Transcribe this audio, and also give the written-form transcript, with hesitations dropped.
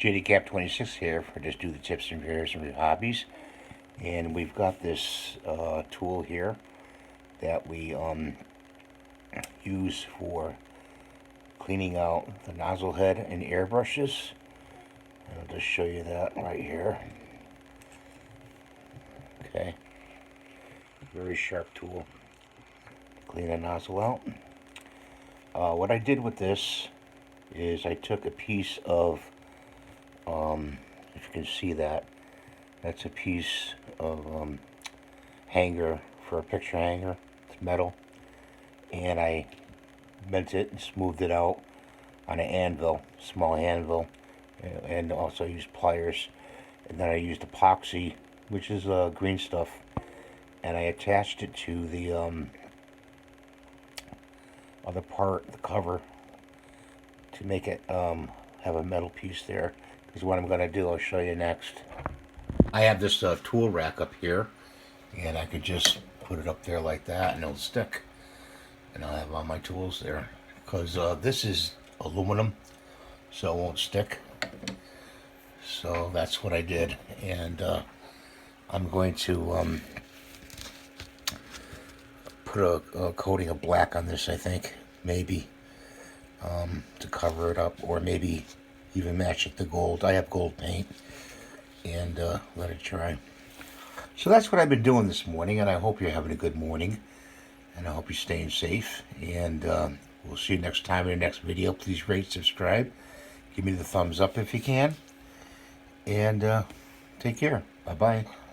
JDCap26 here for just do the tips and various and hobbies, and we've got this tool here that we use for cleaning out the nozzle head and airbrushes. And I'll just show you that right here. Okay, very sharp tool to clean the nozzle out. What I did with this is I took a piece of if you can see that, that's a piece of hanger for a picture hanger. It's metal, and I bent it and smoothed it out on an anvil, small anvil, and also used pliers. And then I used epoxy, which is green stuff, and I attached it to the other part, the cover, to make it have a metal piece there. Because what I'm going to do, I'll show you next. I have this tool rack up here, and I could just put it up there like that and it'll stick. And I'll have all my tools there. Because this is aluminum, so it won't stick. So that's what I did. And I'm going to put a coating of black on this, I think. Maybe. To cover it up, or maybe even match it to gold. I have gold paint, and let it dry. So that's what I've been doing this morning, and I hope you're having a good morning, and I hope you're staying safe, and we'll see you next time in the next video. Please rate, subscribe, give me the thumbs up if you can, and take care. Bye-bye.